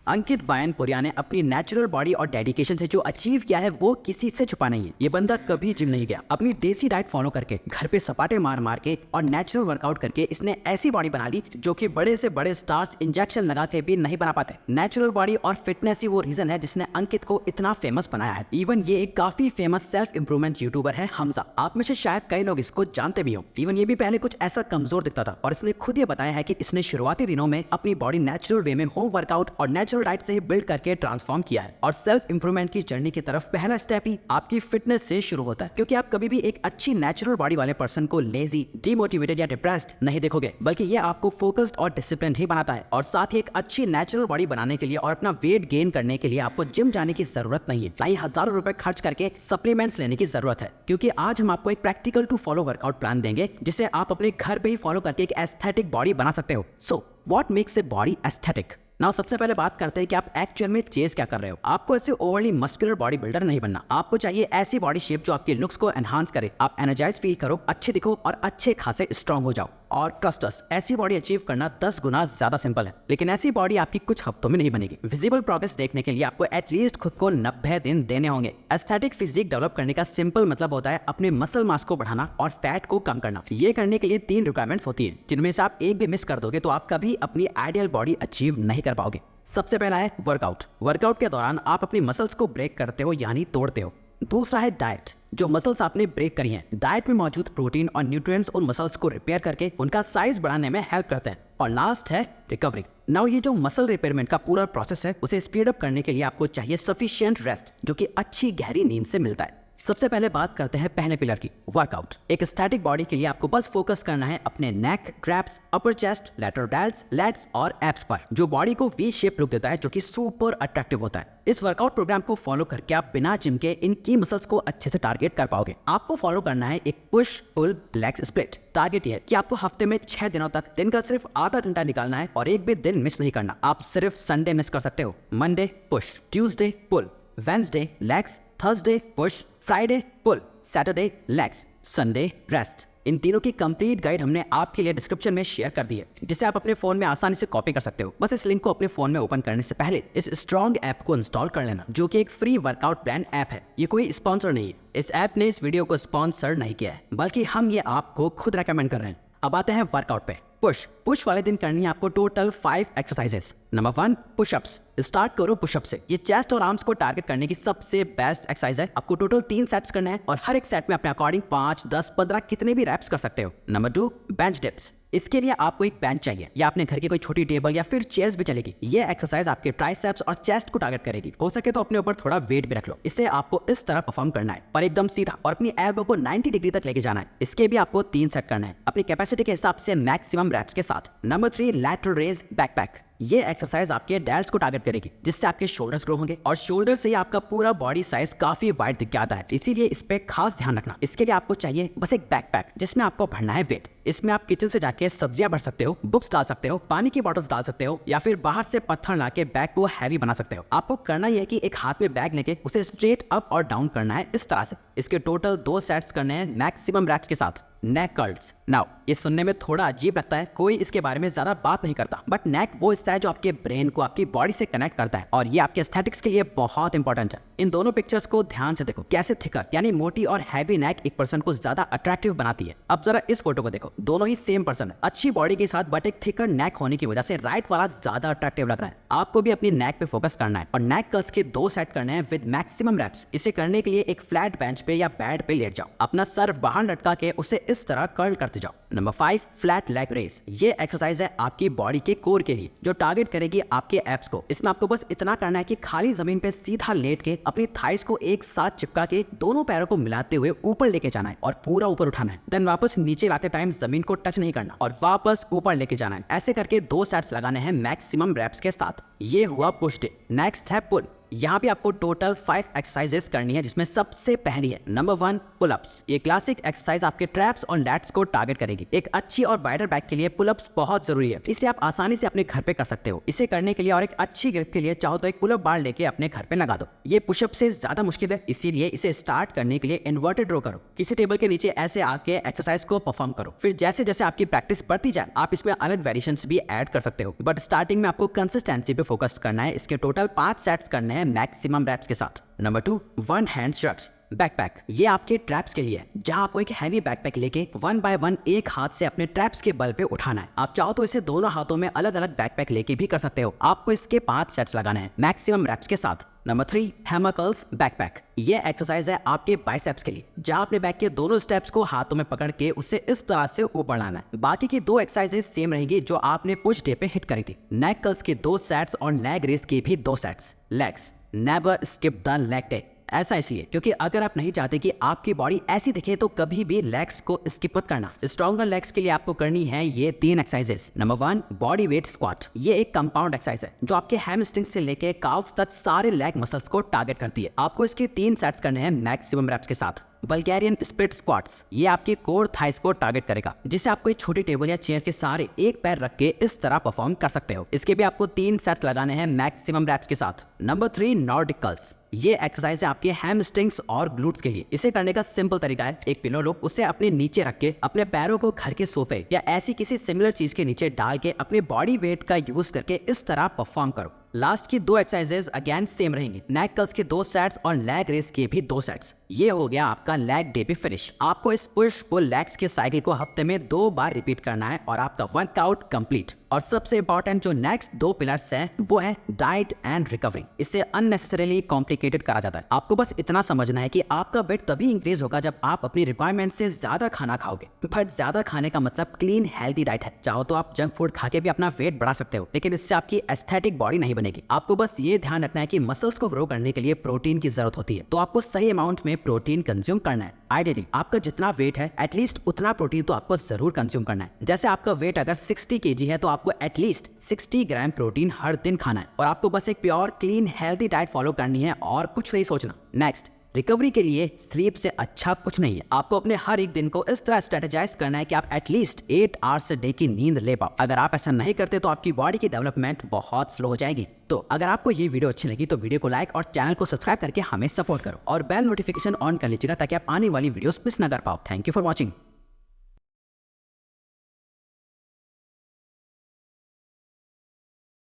अंकित बायनपुरिया ने अपनी natural body और डेडिकेशन से जो अचीव किया है वो किसी से छुपा नहीं है। ये बंदा कभी जिम नहीं गया, अपनी देसी डाइट फॉलो करके घर पे सपाटे मार मार के और नेचुरल वर्कआउट करके इसने ऐसी बॉडी बना ली जो कि बड़े से बड़े स्टार्स इंजेक्शन लगा के भी नहीं बना पाते। नेचुरल बॉडी और फिटनेस ही वो रीजन है जिसने अंकित को इतना फेमस बनाया है। इवन ये एक काफी फेमस सेल्फ इंप्रूवमेंट यूट्यूबर है हमजा। आप में से शायद कई लोग इसको जानते भी हो। इवन ये भी पहले कुछ ऐसा कमजोर दिखता था और इसने खुद ये बताया है कि इसने शुरुआती दिनों में अपनी बॉडी नेचुरल वे में होम वर्कआउट और नेचुरल डाइट से ही बिल्ड करके ट्रांसफॉर्म किया है। और सेल्फ इंप्रूवमेंट की जर्नी की तरफ पहला स्टेप ही आपकी फिटनेस से शुरू होता है, क्योंकि आप कभी भी एक अच्छी नेचुरल बॉडी वाले पर्सन को लेजी, डिमोटिवेटेड या डिप्रेस्ड नहीं देखोगे, बल्कि ये आपको फोकस्ड और डिसिप्लिन ही बनाता है। और साथ ही एक अच्छी नेचुरल बॉडी बनाने के लिए और अपना वेट गेन करने के लिए आपको जिम जाने की जरूरत नहीं है, ना ही हजारों रुपए खर्च करके सप्लीमेंट्स लेने की जरूरत है। क्योंकि आज हम आपको एक practical to follow workout plan देंगे जिसे आप अपने घर पे ही फॉलो करके एक एस्थेटिक बॉडी बना सकते हो। So what makes a body aesthetic? Now सबसे पहले बात करते हैं कि आप एक्चुअल में चेज क्या कर रहे हो। आपको ऐसे ओवरली मस्कुलर बॉडी बिल्डर नहीं बनना। आपको चाहिए ऐसी बॉडी शेप जो आपके लुक्स को एनहांस करे, आप एनर्जाइज फील करो, अच्छे दिखो और अच्छे खासे स्ट्रॉन्ग हो जाओ। और ट्रस्ट अस, ऐसी बॉडी अचीव करना 10 गुना ज्यादा सिंपल है, लेकिन ऐसी बॉडी आपकी कुछ हफ्तों में नहीं बनेगी। विजिबल प्रोग्रेस देखने के लिए आपको एटलीस्ट खुद को 90 दिन देने होंगे। एस्थेटिक फिजिक डेवलप करने का सिंपल मतलब होता है अपने मसल मास को बढ़ाना और फैट को कम करना। ये करने के लिए 3 रिक्वायरमेंट्स होती है, जिनमें से आप एक भी मिस कर दोगे तो आप कभी अपनी आइडियल बॉडी अचीव नहीं कर पाओगे। सबसे पहला है वर्कआउट। वर्कआउट के दौरान आप अपनी मसल्स को ब्रेक करते हो यानी तोड़ते हो। दूसरा है डाइट। जो मसल्स आपने ब्रेक करी हैं, डाइट में मौजूद प्रोटीन और न्यूट्रिएंट्स उन मसल्स को रिपेयर करके उनका साइज बढ़ाने में हेल्प करते हैं। और लास्ट है रिकवरी। नाउ ये जो मसल रिपेयरमेंट का पूरा प्रोसेस है उसे स्पीड अप करने के लिए आपको चाहिए सफिशिएंट रेस्ट, जो कि अच्छी गहरी नींद से मिलता है। सबसे पहले बात करते हैं पहले पिलर की, वर्कआउट। एक स्टैटिक बॉडी के लिए आपको बस फोकस करना है अपने neck, traps, upper chest, lateral delts, lats और एब्स पर, जो बॉडी को वी शेप लुक देता है, जो कि सुपर अट्रैक्टिव होता है। इस वर्कआउट प्रोग्राम को फॉलो करके आप बिना जिम के इन की मसल्स को अच्छे से टारगेट कर पाओगे। आपको फॉलो करना है एक push pull legs split. Target ये है कि आपको हफ्ते में 6 दिनों तक दिन का सिर्फ आधा घंटा निकालना है और एक भी दिन मिस नहीं करना। आप सिर्फ संडे मिस कर सकते हो। Monday push, Tuesday pull, Wednesday legs, Thursday push, Friday pull, Saturday legs, Sunday rest. इन तीनों की कंप्लीट गाइड हमने आपके लिए डिस्क्रिप्शन में शेयर कर दी है, जिसे आप अपने फोन में आसानी से कॉपी कर सकते हो। बस इस लिंक को अपने फोन में ओपन करने से पहले इस स्ट्रॉन्ग ऐप को इंस्टॉल कर लेना, जो कि एक फ्री वर्कआउट प्लान ऐप है। ये कोई स्पॉन्सर नहीं है। इस ऐप ने इस वीडियो को स्पॉन्सर नहीं किया है, बल्कि हम ये आपको खुद रेकमेंड कर रहे हैं। अब आते हैं वर्कआउट पे। पुश वाले दिन करनी है आपको total 5 exercises. Number 1 pushups. Start करो पुशअप से। ये चेस्ट और आर्म्स को टारगेट करने की सबसे बेस्ट एक्सरसाइज है। आपको टोटल 3 सेट्स करना है और हर एक सेट में अपने अकॉर्डिंग 5, 10, 15 कितने भी रैप्स कर सकते हो। Number 2 bench dips. इसके लिए आपको एक बेंच चाहिए या अपने घर की कोई छोटी टेबल या फिर चेयर्स भी चलेगी। ये एक्सरसाइज आपके ट्राइसेप्स और चेस्ट को टारगेट करेगी। हो सके तो अपने ऊपर थोड़ा वेट भी रख लो। इससे आपको इस तरह परफॉर्म करना है, पर एकदम सीधा, और अपनी एल्बो को 90 डिग्री तक लेके जाना है। इसके भी आपको 3 सेट करना है अपनी कैपेसिटी के हिसाब से मैक्सिमम रैप्स के साथ। Number 3 lateral raise backpack. ये एक्सरसाइज आपके डेल्ट्स को टारगेट करेगी, जिससे आपके शोल्डर्स ग्रो होंगे और शोल्डर से ही आपका पूरा बॉडी साइज काफी वाइड दिख के आता है। इसीलिए इस पे खास ध्यान रखना। इसके लिए आपको चाहिए बस एक बैकपैक, जिसमें आपको भरना है वेट। इसमें आप किचन से जाके सब्जियां भर सकते हो, बुक्स डाल सकते हो, पानी की बॉटल्स डाल सकते हो, या फिर बाहर से पत्थर लाके बैग को हैवी बना सकते हो। आपको करना यह है कि एक हाथ में बैग लेके उसे स्ट्रेट अप और डाउन करना है इस तरह से। इसके टोटल 2 सेट्स करने हैं मैक्सिमम रैप्स के साथ। नेक कर्ल्स। नाउ ये सुनने में थोड़ा अजीब लगता है, कोई इसके बारे में ज्यादा बात नहीं करता, बट नेक वो हिस्सा है जो आपके ब्रेन को आपकी बॉडी से कनेक्ट करता है, और ये आपके एस्थेटिक्स के लिए बहुत इंपॉर्टेंट है। इन दोनों पिक्चर्स को ध्यान से देखो, कैसे थिकर यानी मोटी और हैवी नेक एक पर्सन को ज्यादा अट्रैक्टिव बनाती है। अब जरा इस फोटो को देखो, दोनों ही सेम पर्सन है, अच्छी बॉडी के साथ, बट एक थिकर नेक होने की वजह से राइट वाला ज्यादा अट्रैक्टिव लग रहा है। आपको भी अपनी नेक पे फोकस करना है और नेक कर्ल्स के 2 सेट करने हैं विद मैक्सिमम रैप्स। इसे करने के लिए एक फ्लैट बेंच पे या बेड पे लेट जाओ, अपना सर बाहर लटका के उसे इस तरह कर्ल करते जाओ। Number 5 flat leg raise. ये एक्सरसाइज है आपकी बॉडी के कोर के लिए, जो टारगेट करेगी आपके एब्स को। इसमें आपको बस इतना करना है कि खाली जमीन पे सीधा लेट के अपनी थाइस को एक साथ चिपका के दोनों पैरों को मिलाते हुए ऊपर लेके जाना है और पूरा ऊपर उठाना है। देन वापस नीचे लाते टाइम जमीन को टच नहीं करना और वापस ऊपर लेके जाना है। ऐसे करके 2 सेट्स लगाने हैं मैक्सिमम रैप्स के साथ। ये हुआ पुश डे। नेक्स्ट है पुल। यहाँ पे आपको टोटल 5 एक्सरसाइजेस करनी है, जिसमें सबसे पहली है नंबर 1 पुलअप्स। ये क्लासिक एक्सरसाइज आपके ट्रैप्स और लैट्स को टारगेट करेगी। एक अच्छी और वाइडर बैक के लिए पुलअप्स बहुत जरूरी है। इसे आप आसानी से अपने घर पे कर सकते हो। इसे करने के लिए और एक अच्छी ग्रिप के लिए चाहो तो एक पुलअप बार लेके अपने घर पे लगा दो। ये पुशअप से ज्यादा मुश्किल है, इसीलिए इसे स्टार्ट करने के लिए इन्वर्टेड रो करो। किसी टेबल के नीचे ऐसे आके एक्सरसाइज को परफॉर्म करो। फिर जैसे जैसे आपकी प्रैक्टिस बढ़ती जाए आप इसमें अलग वेरिएशंस भी ऐड कर सकते हो, बट स्टार्टिंग में आपको कंसिस्टेंसी पे फोकस करना है। इसके टोटल 5 सेट्स करने हैं मैक्सिमम रैप्स के साथ। Number 2 one hand shuts. Backpack ये आपके ट्रैप्स के लिए है, जहां आपको एक हैवी बैकपैक लेके 1 बाय 1 एक हाथ से अपने ट्रैप्स के बल पे उठाना है। आप चाहो तो इसे दोनों हाथों में अलग अलग बैकपैक लेके भी कर सकते हो। आपको इसके 5 सेट्स लगाने हैं मैक्सिमम रैप्स के साथ। Number 3 hammer curls backpack. ये एक्सरसाइज है आपके बाइसेप्स के लिए, जहां अपने बैक के दोनों स्टेप्स को हाथों में पकड़ के उसे इस तरह से ऊपर लाना है। बाकी की 2 एक्सरसाइजेस सेम रहेंगी जो आपने पुश डे पे हिट करी थी। नेक कर्ल्स के 2 सेट्स और लेग रेस के भी 2 sets. Legs never skip the leg day. ऐसा इसलिए क्योंकि अगर आप नहीं चाहते कि आपकी बॉडी ऐसी दिखे तो कभी भी लेग्स को स्किप मत करना। स्ट्रॉन्गर लेग्स के लिए आपको करनी है ये 3 exercises. Number 1 body weight squat. ये एक कंपाउंड एक्सरसाइज है जो आपके हैमस्ट्रिंग से लेके काफ्स तक सारे लेग मसल्स को टारगेट करती है। आपको इसके 3 सेट्स करने हैं मैक्सिमम रैप्स के साथ। बल्गेरियन स्प्लिट स्क्वाट्स ये आपके कोर थाइस को टारगेट करेगा, जिसे आप कोई छोटी टेबल या चेयर के सहारे एक पैर रख के इस तरह परफॉर्म कर सकते हो। इसके भी आपको 3 सेट्स लगाने हैं मैक्सिमम रैप्स के साथ। Number 3 Nordic curls. ये एक्सरसाइज है आपके हैमस्ट्रिंग्स और ग्लूट्स के लिए। इसे करने का सिंपल तरीका है, एक पिलो लो, उसे अपने नीचे रख के अपने पैरों को घर के सोफे या ऐसी किसी सिमिलर चीज के नीचे डाल के अपने बॉडी वेट का यूज करके इस तरह परफॉर्म करो। लास्ट की 2 एक्सरसाइजेस अगेन सेम रहेंगी। नेक कर्ल्स के 2 सेट्स और लेग रेस के भी 2 सेट्स। ये हो गया आपका लेग डे पे फिनिश। आपको इस पुश पुल लेग्स के साइकिल को हफ्ते में 2 बार रिपीट करना है और आपका वर्कआउट कंप्लीट। और सबसे इंपॉर्टेंट जो नेक्स्ट 2 पिलर्स हैं वो है डाइट एंड रिकवरी। इससे अननेसेसरीली कॉम्प्लिकेटेड करा जाता है। आपको बस इतना समझना है कि आपका वेट तभी इंक्रीज होगा जब आप अपनी रिक्वायरमेंट से ज्यादा खाना खाओगे। बट ज्यादा खाने का मतलब क्लीन हेल्दी डाइट है। चाहो तो आप जंक फूड खा के भी अपना वेट बढ़ा सकते हो, लेकिन इससे आपकी एस्थेटिक बॉडी नहीं बनेगी। आपको बस ये ध्यान रखना है कि मसल्स को ग्रो करने के लिए प्रोटीन की जरूरत होती है, तो आपको सही अमाउंट में प्रोटीन कंज्यूम करना है। आइडियली आपका जितना वेट है एटलीस्ट उतना प्रोटीन तो आपको जरूर कंज्यूम करना है। जैसे आपका वेट अगर 60 kg है तो आपको एटलीस्ट 60 ग्राम प्रोटीन हर दिन खाना है। और आपको बस एक pure clean healthy diet follow करनी है और कुछ नहीं सोचना। नेक्स्ट रिकवरी के लिए स्लीप से अच्छा कुछ नहीं है। आपको अपने हर एक दिन को इस तरह स्ट्रेटेजाइज करना है कि आप एटलीस्ट 8 आवर्स डे की नींद ले पाओ। अगर आप ऐसा नहीं करते तो आपकी बॉडी की डेवलपमेंट बहुत स्लो हो जाएगी। तो अगर आपको ये वीडियो अच्छी लगी तो वीडियो को लाइक और चैनल को सब्सक्राइब करके हमें सपोर्ट करो और बेल नोटिफिकेशन ऑन कर लीजिएगा ताकि आप आने वाली वीडियोस मिस ना कर पाओ। Thank you for watching.